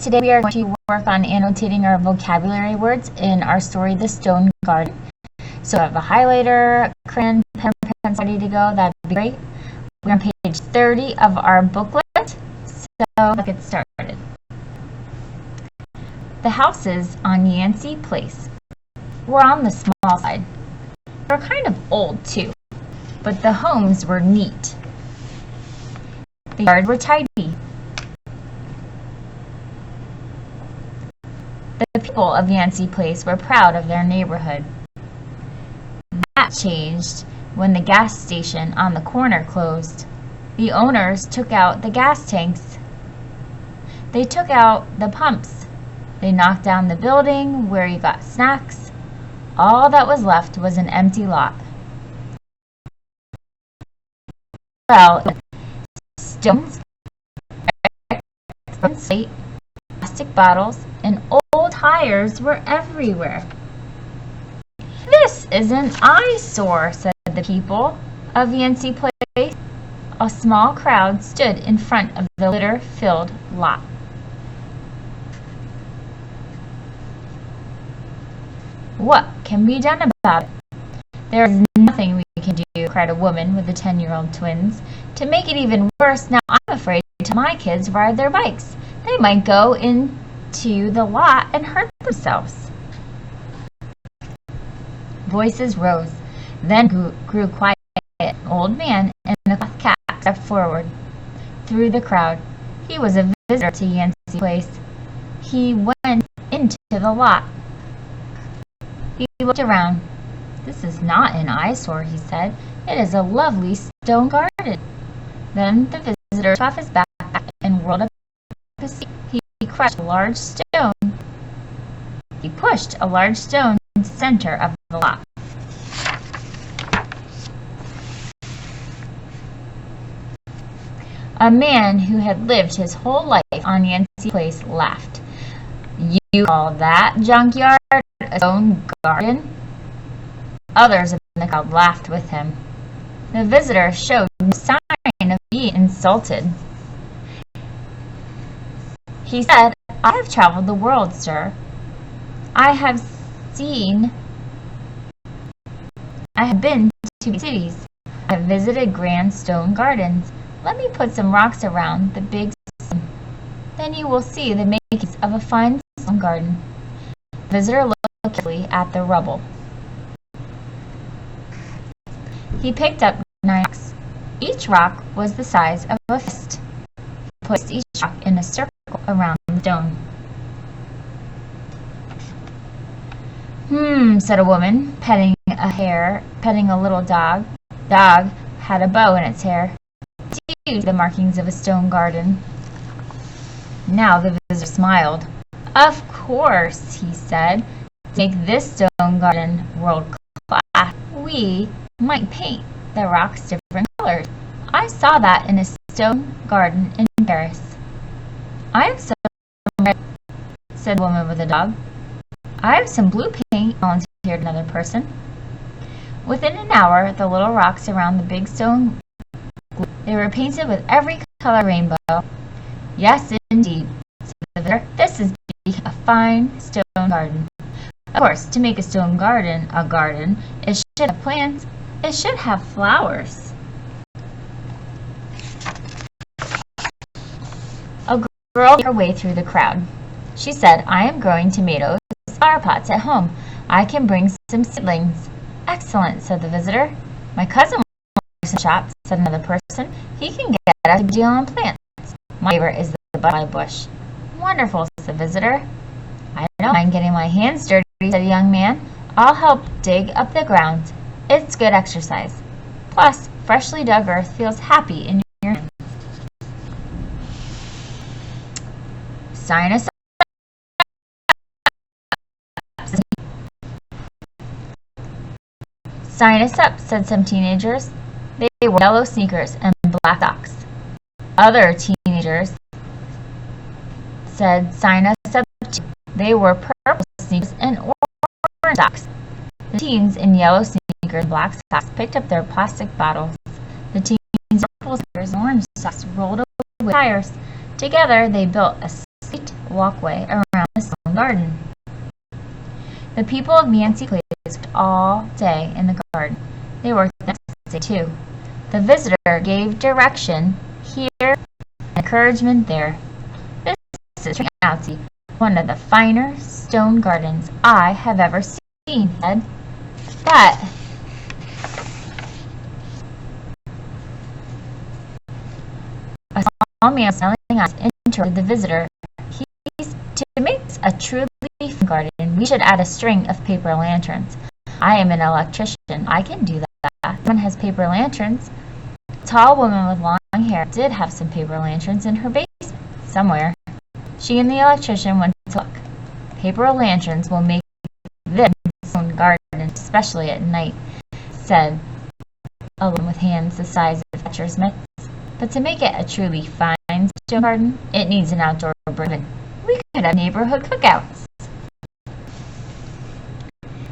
Today we are going to work on annotating our vocabulary words in our story, The Stone Garden. So I have a highlighter, crayon, pen, pencil ready to go. That'd be great. We're on page 30 of our booklet, so let's get started. The houses on Yancey Place were on the small side. They were kind of old too, but the homes were neat. The yards were tidy. The people of Yancey Place were proud of their neighborhood. That changed when the gas station on the corner closed. The owners took out the gas tanks. They took out the pumps. They knocked down the building where you got snacks. All that was left was an empty lot. Well, stones, slate, plastic bottles, and old tires were everywhere. "This is an eyesore," said the people of Yancey Place. A small crowd stood in front of the litter-filled lot. "What can be done about it?" "There is nothing we can do," cried a woman with the 10-year-old twins. "To make it even worse, now I'm afraid to my kids ride their bikes. They might go into the lot and hurt themselves." Voices rose, then grew quiet. An old man in a cloth cap stepped forward through the crowd. He was a visitor to Yancey Place. He went into the lot. He looked around. "This is not an eyesore," he said. "It is a lovely stone garden." Then the visitor took off his backpack and rolled up his seat. He crushed a large stone. He pushed a large stone into the center of the lot. A man who had lived his whole life on Yancey Place laughed. "You call that junkyard a stone garden?" Others in the crowd laughed with him. The visitor showed no sign of being insulted. He said, "I have traveled the world, sir. I have been to big cities. I have visited grand stone gardens. Let me put some rocks around the big stone. Then you will see the makings of a fine stone garden." The visitor looked carefully at the rubble. He picked up 9 rocks. Each rock was the size of a fist. He placed each rock in a circle around the stone. Said a woman, petting a little dog. The dog had a bow in its hair. "Do you see the markings of a stone garden?" Now the visitor smiled. "Of course," he said. "To make this stone garden world class, we might paint the rocks different colors. I saw that in a stone garden in Paris." "I have some red," said the woman with the dog. "I have some blue paint," volunteered another person. Within an hour, the little rocks around the big stone glue. They were painted with every color rainbow. "Yes, indeed," said the visitor. "This is a fine stone garden." Of course, to make a stone garden a garden, it should have plants. It should have flowers. A girl made her way through the crowd. She said, "I am growing tomatoes in flower pots at home. I can bring some seedlings." "Excellent," said the visitor. "My cousin works in the shop," said another person. "He can get us a deal on plants. My favorite is the butterfly bush." "Wonderful," said the visitor. "I don't mind getting my hands dirty," said a young man. "I'll help dig up the ground. It's good exercise. Plus, freshly dug earth feels happy in your hands." "Sign us up." "Sign us up," said some teenagers. They wore yellow sneakers and black socks. Other teenagers said, "Sign us up too." They wore purple sneakers and orange socks. The teens in yellow sneakers and black socks picked up their plastic bottles. The teens in purple sneakers and orange socks rolled away with tires. Together they built a sweet walkway around the stone garden. The people of Nancy Place worked all day in the garden. They worked the next day too. The visitor gave direction here and encouragement there. This is turning out to be one of the finer stone gardens I have ever seen, he said. That a small man with smiling eyes interrupted the visitor. To make this a truly fine garden, we should add a string of paper lanterns. I am an electrician. I can do that. Someone has paper lanterns. A tall woman with long hair did have some paper lanterns in her basement somewhere. She and the electrician went to look. Paper lanterns will make this stone garden, especially at night, said a woman with hands the size of catcher's mitts. But to make it a truly fine stone garden, it needs an outdoor ribbon. We could have neighborhood cookouts.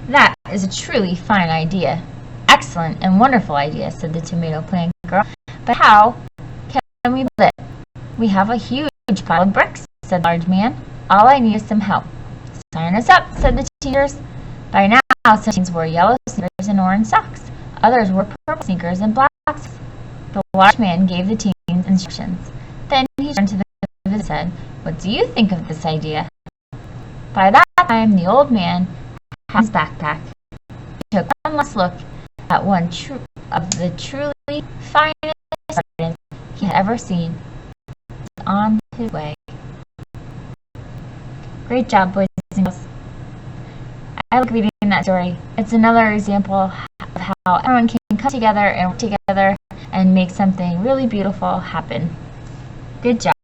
That is a truly fine idea. Excellent and wonderful idea, said the tomato plant girl. But how can we build it? We have a huge pile of bricks, said the large man. All I need is some help. Sign us up, said the teachers. By now, some teens wore yellow sneakers and orange socks. Others wore purple sneakers and black socks. The large man gave the teens instructions. Then he turned to the visitor and said, "What do you think of this idea?" By that time, the old man had his backpack. He took one last look at one of the truly finest gardens he had ever seen. He was on his way. Great job, boys and girls. I like reading that story. It's another example of how everyone can come together and work together and make something really beautiful happen. Good job.